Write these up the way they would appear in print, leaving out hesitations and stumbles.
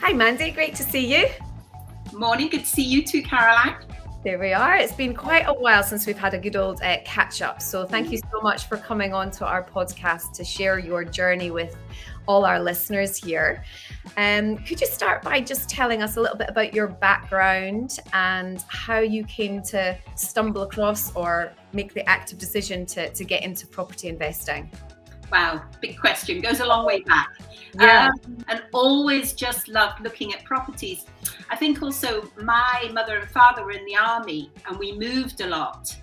Hi, Mandy. Great to see you. Morning. Good to see you too, Caroline. There we are. It's been quite a while since we've had a good old catch up. So thank you so much for coming on to our podcast to share your journey with all our listeners here. Could you start by just telling us a little bit about your background and how you came to stumble across or make the active decision to get into property investing? Wow, big question. Goes a long way back. Yeah. And always just loved looking at properties. I think also my mother and father were in the army and we moved a lot.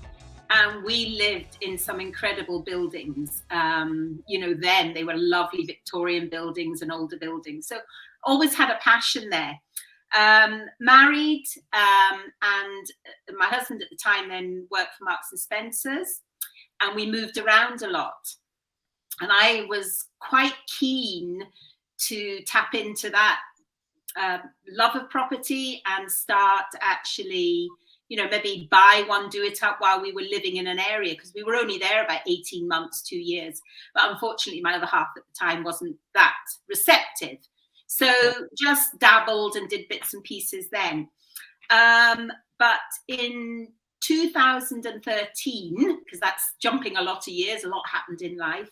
And we lived in some incredible buildings. Then they were lovely Victorian buildings and older buildings. So always had a passion there. Married, and my husband at the time then worked for Marks and Spencer's, and we moved around a lot. And I was quite keen to tap into that love of property and start actually, maybe buy one, do it up while we were living in an area, because we were only there about 18 months, 2 years. But unfortunately, my other half at the time wasn't that receptive. So just dabbled and did bits and pieces then. But in 2013, because that's jumping a lot of years, a lot happened in life.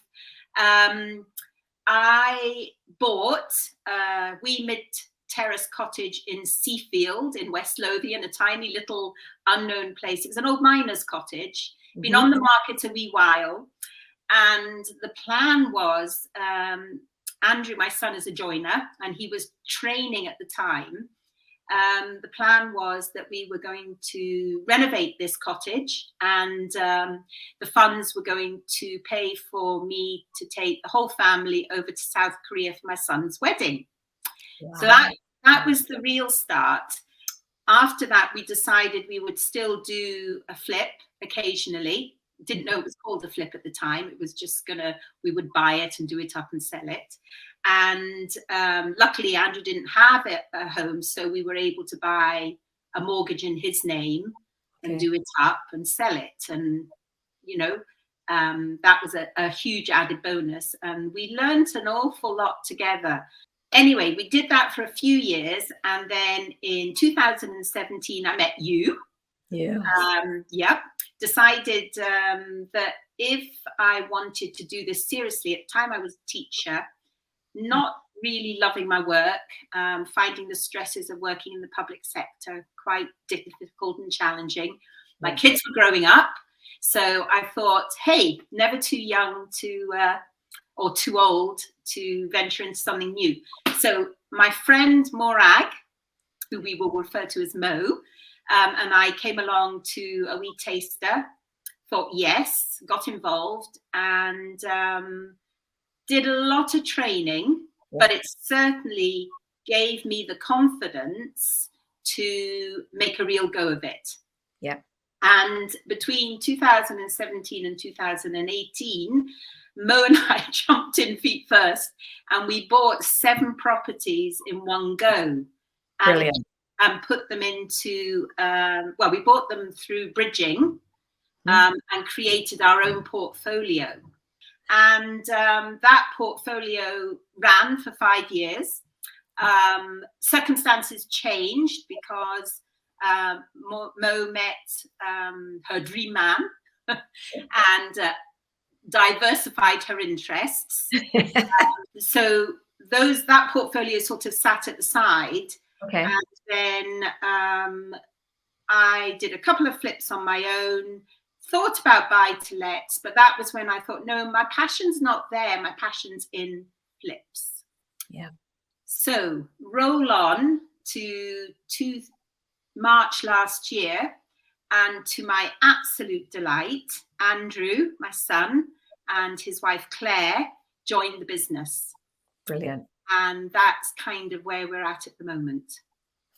I bought a wee mid-terrace cottage in Seafield in West Lothian, a tiny little unknown place. It was an old miner's cottage, been on the market a wee while. And the plan was, Andrew, my son, is a joiner, and he was training at the time. The plan was that we were going to renovate this cottage, and the funds were going to pay for me to take the whole family over to South Korea for my son's wedding. Wow. So that was the real start. After that, we decided we would still do a flip occasionally. Didn't know it was called a flip at the time. It was just we would buy it and do it up and sell it. And luckily, Andrew didn't have a home, so we were able to buy a mortgage in his name and do it up and sell it. And, that was a huge added bonus. And we learned an awful lot together. Anyway, we did that for a few years. And then in 2017, I met you. Yeah. Decided that if I wanted to do this seriously, at the time I was a teacher, not really loving my work, finding the stresses of working in the public sector quite difficult and challenging. My kids were growing up, so I thought, hey, never too young or too old to venture into something new. So my friend Morag, who we will refer to as Mo, and I came along to a wee taster, thought yes, got involved, and did a lot of training, but it certainly gave me the confidence to make a real go of it. Yeah. And between 2017 and 2018, Mo and I jumped in feet first, and we bought 7 properties in one go. Brilliant. And put them into, we bought them through bridging and created our own portfolio. And that portfolio ran for 5 years. Circumstances changed because Mo met her dream man and diversified her interests. So that portfolio sort of sat at the side. Okay. And then I did a couple of flips on my own, thought about buy-to-lets, but that was when I thought, no, my passion's not there. My passion's in flips. Yeah. So roll on to March last year, and to my absolute delight, Andrew, my son, and his wife Claire joined the business. Brilliant. And that's kind of where we're at the moment.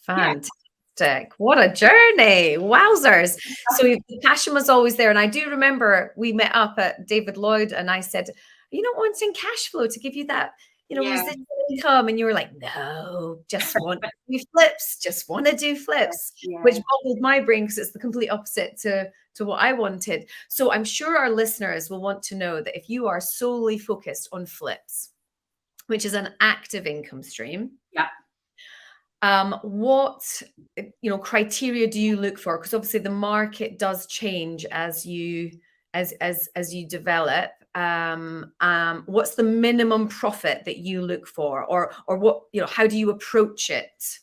Fantastic. Yeah. What a journey. Wowzers. So the passion was always there. And I do remember we met up at David Lloyd and I said, you not wanting cash flow to give you that, residual income? And you were like, no, just want to do flips, which boggled my brain because it's the complete opposite to what I wanted. So I'm sure our listeners will want to know that if you are solely focused on flips, which is an active income stream. Yeah. What criteria do you look for? Because obviously the market does change as you develop. What's the minimum profit that you look for, or what, how do you approach it?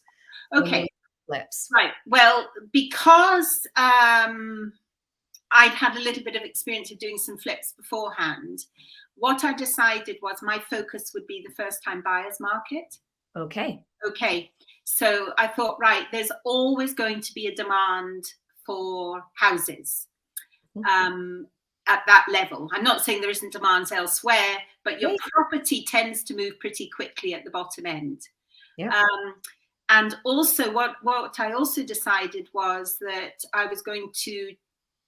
Okay. Flips. Right. Well, because I'd had a little bit of experience of doing some flips beforehand, what I decided was my focus would be the first time buyers market. Okay. So I thought, right, there's always going to be a demand for houses at that level. I'm not saying there isn't demands elsewhere, but your property tends to move pretty quickly at the bottom end. Yeah. And also what I also decided was that I was going to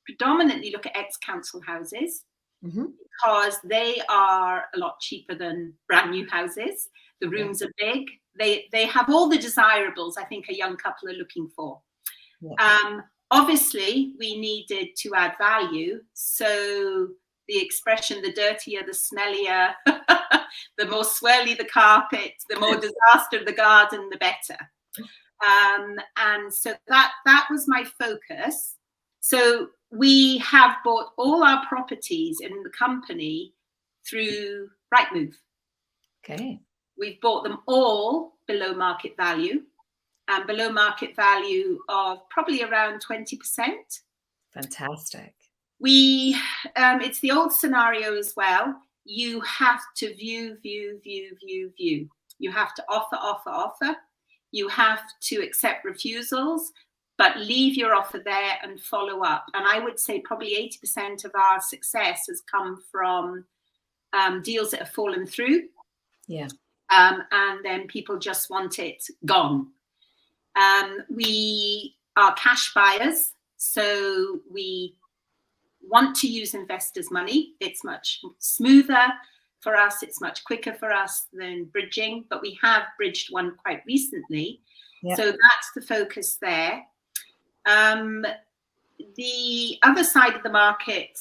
predominantly look at ex-council houses, because they are a lot cheaper than brand new houses. The rooms are big. They have all the desirables I think a young couple are looking for. Obviously, we needed to add value. So the expression, the dirtier, the smellier, the more swirly the carpet, the more disaster the garden, the better. And so that was my focus. So we have bought all our properties in the company through Rightmove. Okay. We've bought them all below market value, and below market value of probably around 20%. Fantastic. It's the old scenario as well. You have to view. You have to offer. You have to accept refusals, but leave your offer there and follow up. And I would say probably 80% of our success has come from deals that have fallen through. Yeah. And then people just want it gone. We are cash buyers, so we want to use investors' money. It's much smoother for us. It's much quicker for us than bridging, but we have bridged one quite recently. Yep. So that's the focus there. The other side of the market,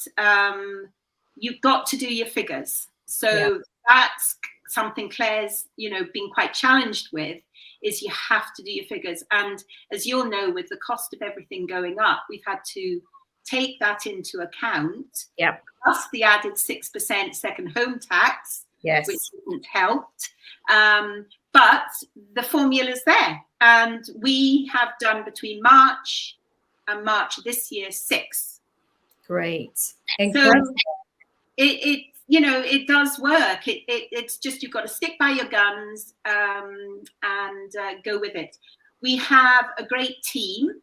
you've got to do your figures. So that's something Claire's, been quite challenged with, is you have to do your figures. And as you'll know, with the cost of everything going up, we've had to take that into account. Yep. Plus the added 6% second home tax, which hasn't helped. But the formula's there. And we have done between March and March this year 6. Great. So it does work. It's just, you've got to stick by your guns and go with it. We have a great team.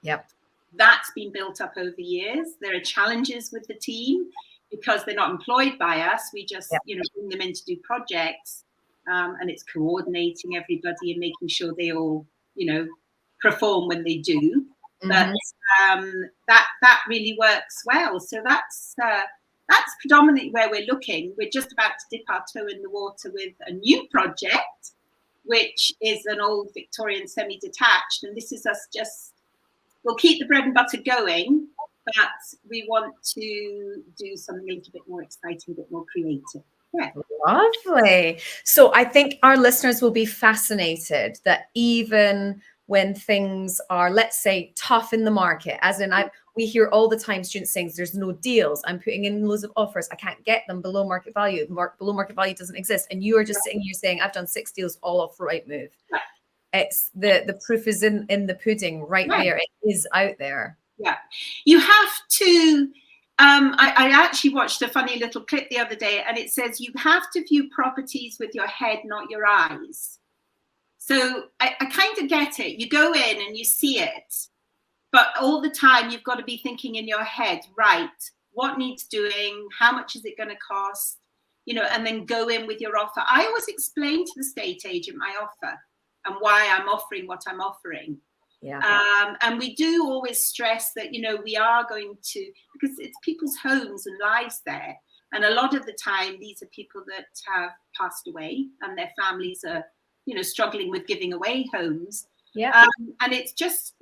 Yep. That's been built up over years. There are challenges with the team because they're not employed by us. We just, bring them in to do projects, and it's coordinating everybody and making sure they all, perform when they do. But that really works well. So that's predominantly where we're looking. We're just about to dip our toe in the water with a new project, which is an old Victorian semi-detached. And this is us we'll keep the bread and butter going, but we want to do something a little bit more exciting, a bit more creative. Yeah. Lovely. So I think our listeners will be fascinated that even when things are, let's say, tough in the market, as in we hear all the time students saying there's no deals, I'm putting in loads of offers, I can't get them below market value. Below market value doesn't exist. And you are just sitting here saying, I've done 6 deals all off Rightmove. Right. It's the proof is in the pudding right there. It is out there. Yeah. You have to, I actually watched a funny little clip the other day, and it says you have to view properties with your head, not your eyes. So I kind of get it. You go in and you see it, but all the time you've got to be thinking in your head, right, what needs doing? How much is it going to cost? And then go in with your offer. I always explain to the estate agent my offer and why I'm offering what I'm offering. Yeah. And we do always stress that, we are going to, because it's people's homes and lives there. And a lot of the time, these are people that have passed away and their families are, struggling with giving away homes. Yeah. And it's just,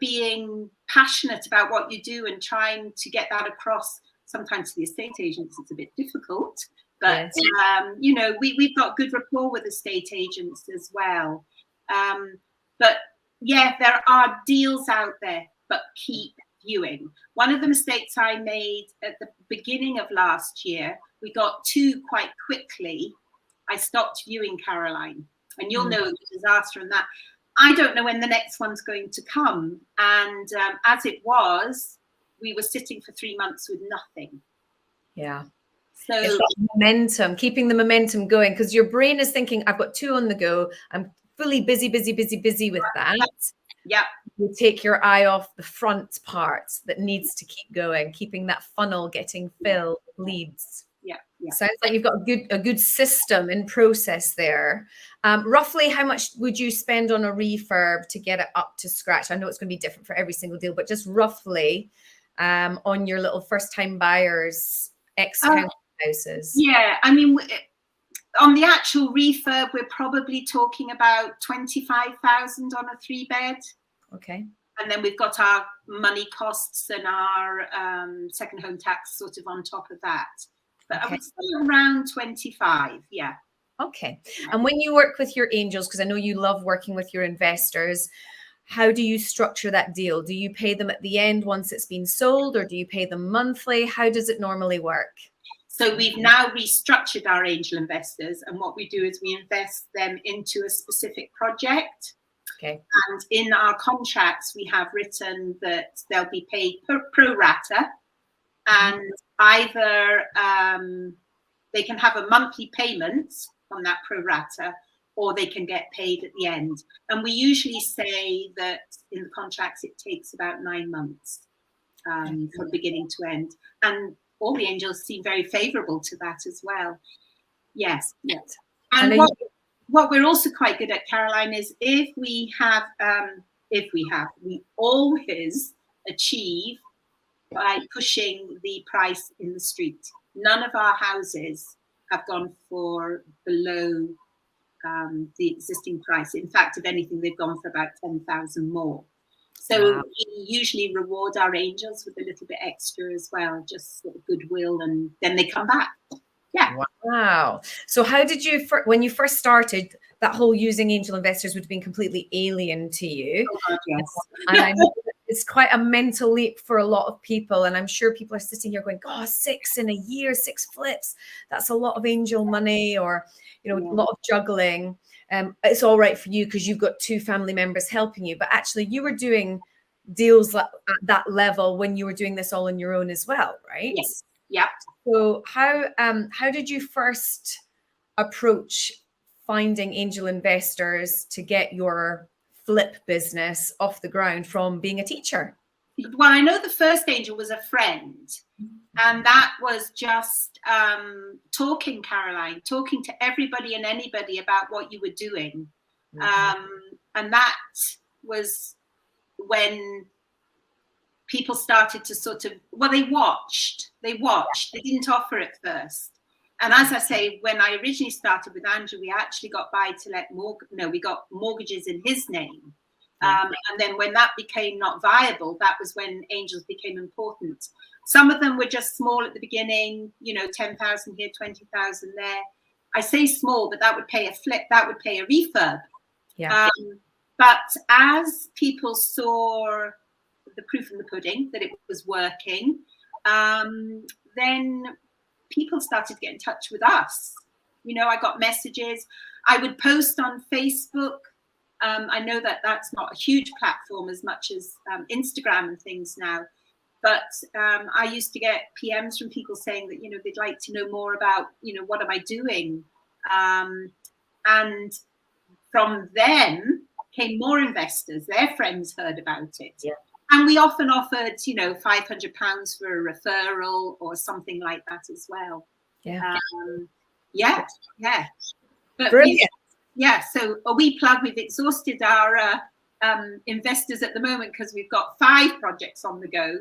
being passionate about what you do and trying to get that across. Sometimes to the estate agents, it's a bit difficult. But, we've got good rapport with estate agents as well. But yeah, there are deals out there, but keep viewing. One of the mistakes I made at the beginning of last year, we got two quite quickly. I stopped viewing, Caroline, and you'll know the disaster in that. I don't know when the next one's going to come. And as it was, we were sitting for 3 months with nothing. Yeah. So it's that momentum, keeping the momentum going, because your brain is thinking, I've got two on the go. I'm fully busy with that. Yeah. You take your eye off the front part that needs to keep going, keeping that funnel getting filled, leads. Yeah. Sounds like you've got a good system in process there. Roughly, how much would you spend on a refurb to get it up to scratch? I know it's going to be different for every single deal, but just roughly on your little first-time buyers, ex-council houses. Yeah, I mean, on the actual refurb, we're probably talking about 25,000 on a 3-bed. Okay. And then we've got our money costs and our second home tax sort of on top of that. But I would say around 25, yeah. Okay. And when you work with your angels, because I know you love working with your investors, how do you structure that deal? Do you pay them at the end once it's been sold, or do you pay them monthly? How does it normally work? So we've now restructured our angel investors, and what we do is we invest them into a specific project. Okay. And in our contracts, we have written that they'll be paid pro rata, and either they can have a monthly payment on that pro rata, or they can get paid at the end. And we usually say that in the contracts, it takes about 9 months from beginning to end. And all the angels seem very favorable to that as well. Yes. And what we're also quite good at, Caroline, is we always achieve by pushing the price in the street. None of our houses have gone for below the existing price. In fact, if anything, they've gone for about 10,000 more. So we usually reward our angels with a little bit extra as well, just sort of goodwill, and then they come back. Yeah. Wow. So how did you, when you first started, that whole using angel investors would have been completely alien to you? Oh, God, yes. And I know it's quite a mental leap for a lot of people. And I'm sure people are sitting here going, God, 6 in a year, 6 flips. That's a lot of angel money, or, a lot of juggling. It's all right for you because you've got 2 family members helping you. But actually, you were doing deals at that level when you were doing this all on your own as well, right? Yes. Yeah. So how did you first approach finding angel investors to get your flip business off the ground from being a teacher? Well, I know the first angel was a friend, and that was just talking, Caroline, talking to everybody and anybody about what you were doing. And that was when people started to sort of, they watched, they didn't offer at first. And as I say, when I originally started with Andrew, we actually got we got mortgages in his name. And then when that became not viable, that was when angels became important. Some of them were just small at the beginning, 10,000 here, 20,000 there. I say small, but that would pay a flip, that would pay a refurb. Yeah. But as people saw the proof in the pudding that it was working, then people started to get in touch with us. I got messages. I would post on Facebook. I know that that's not a huge platform as much as Instagram and things now. But I used to get PMs from people saying that, they'd like to know more about, what am I doing? And from them came more investors. Their friends heard about it. Yeah. And we often offered, £500 for a referral or something like that as well. Yeah. Yeah. But brilliant. So we've exhausted our investors at the moment because we've got 5 projects on the go.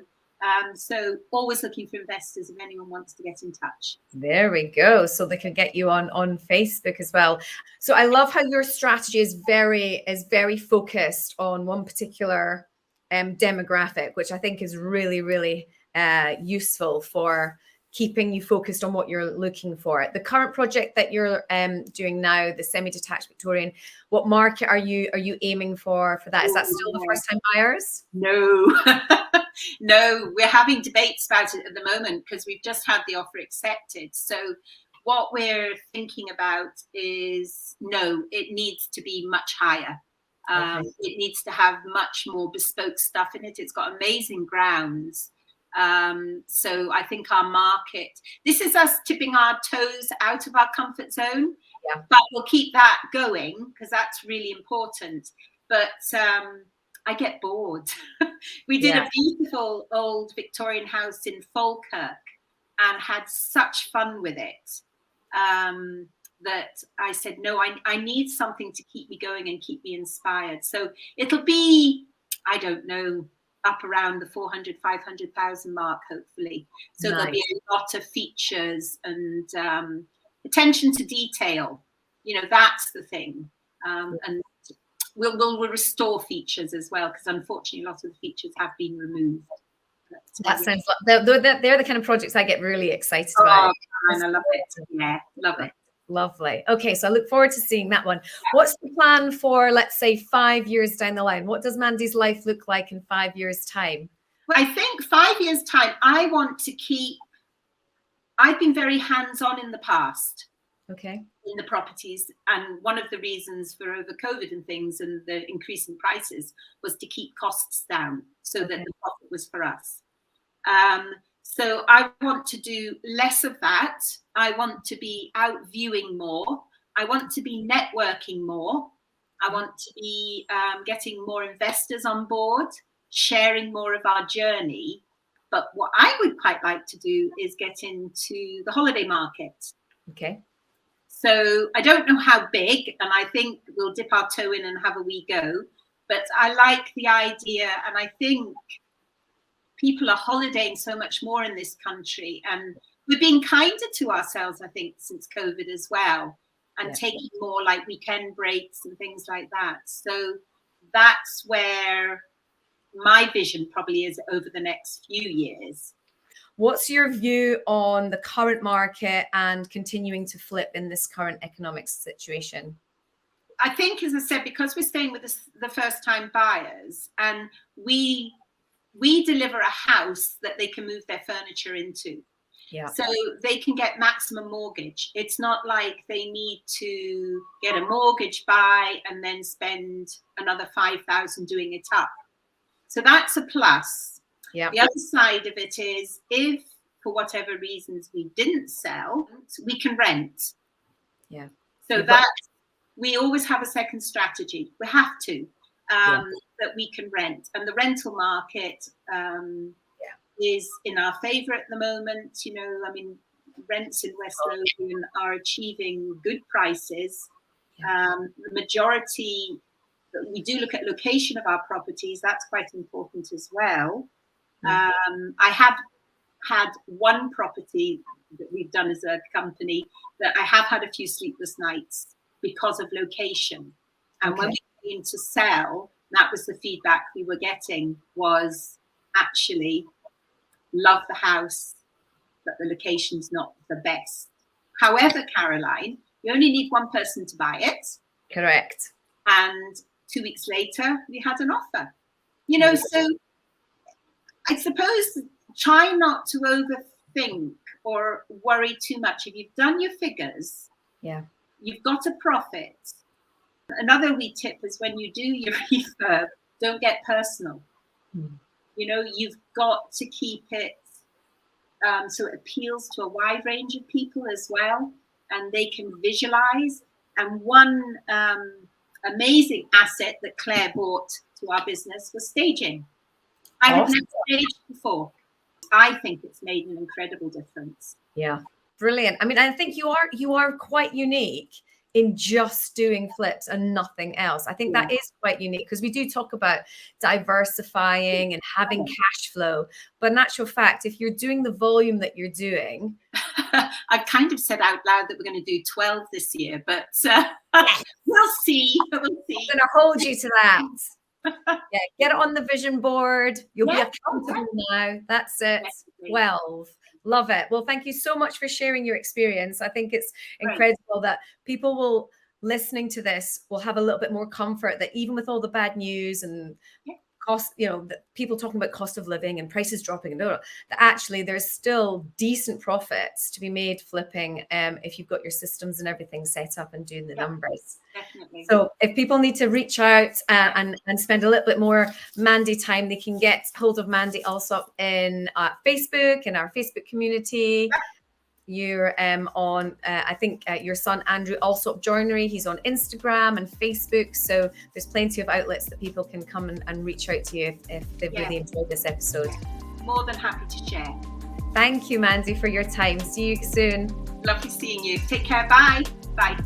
So always looking for investors if anyone wants to get in touch. There we go. So they can get you on Facebook as well. So I love how your strategy is very focused on one particular demographic, which I think is really, really useful for keeping you focused on what you're looking for. The current project that you're doing now, the semi-detached Victorian, what market are you aiming for that? Is that still the first-time buyers? No. No, we're having debates about it at the moment because we've just had the offer accepted. So what we're thinking about is, no, it needs to be much higher. It needs to have much more bespoke stuff in it. It's got amazing grounds. So I think our market, this is us tipping our toes out of our comfort zone, but we'll keep that going because that's really important. But I get bored. We did a beautiful old Victorian house in Falkirk and had such fun with it that I said, no, I need something to keep me going and keep me inspired. So it'll be, I don't know, up around the 400, 500,000 mark, hopefully. So there'll be a lot of features and attention to detail. You know, that's the thing. And we'll restore features as well, because unfortunately a lot of the features have been removed. That sounds like they're the kind of projects I get really excited about. And I love it. Yeah, love it. Lovely. Okay, so I look forward to seeing that one. What's the plan for, let's say, 5 years down the line? What does Mandy's life look like in 5 years' time? Well, I think 5 years' time, I want to keep, I've been very hands-on in the past. Okay. In the properties, and one of the reasons for over COVID and things and the increase in prices was to keep costs down so that the profit was for us. So I want to do less of that. I want to be out viewing more. I want to be networking more. I want to be getting more investors on board, sharing more of our journey. But what I would quite like to do is get into the holiday market. Okay. So I don't know how big, and I think we'll dip our toe in and have a wee go. But I like the idea, and I think people are holidaying so much more in this country, and we're being kinder to ourselves, I think, since COVID as well, and taking more like weekend breaks and things like that. So that's where my vision probably is over the next few years. What's your view on the current market and continuing to flip in this current economic situation? I think, as I said, because we're staying with the first-time buyers, and we deliver a house that they can move their furniture into. Yeah. So they can get maximum mortgage. It's not like they need to get a mortgage buy and then spend another 5,000 doing it up. So that's a plus. Yeah. The other side of it is, if for whatever reasons we didn't sell, we can rent. Yeah. So that we always have a second strategy. We have to, that we can rent, and the rental market is in our favour at the moment. You know, I mean, rents in West Lothian are achieving good prices. The majority, we do look at location of our properties. That's quite important as well. I have had one property that we've done as a company that I have had a few sleepless nights because of location. And when we came to sell, that was the feedback we were getting, was actually love the house, but the location's not the best. However, Caroline, you only need one person to buy it. Correct. And 2 weeks later, we had an offer. You know, so I suppose try not to overthink or worry too much. If you've done your figures, you've got a profit. Another wee tip is, when you do your refurb, don't get personal. You know, you've got to keep it so it appeals to a wide range of people as well, and they can visualize. And one amazing asset that Claire brought to our business was staging. I have never staged before. I think it's made an incredible difference. Yeah, brilliant. I mean, I think you are quite unique in just doing flips and nothing else. I think that is quite unique, because we do talk about diversifying and having cash flow, but in actual fact, if you're doing the volume that you're doing, I've kind of said out loud that we're going to do 12 this year, but we'll see. We'll see. I'm going to hold you to that. Yeah, get it on the vision board. You'll be accountable now. That's it. 12. Love it. Well, thank you so much for sharing your experience. I think it's incredible that people will, listening to this, will have a little bit more comfort that even with all the bad news and cost, people talking about cost of living and prices dropping, and that actually there's still decent profits to be made flipping if you've got your systems and everything set up and doing the numbers. Definitely. So if people need to reach out and spend a little bit more Mandy time, they can get hold of Mandy Allsopp in Facebook, in our Facebook community. You're on, I think, your son Andrew Allsopp Joinery. He's on Instagram and Facebook. So there's plenty of outlets that people can come and reach out to you if they've really enjoyed this episode. More than happy to share. Thank you, Mandy, for your time. See you soon. Lovely seeing you. Take care. Bye. Bye.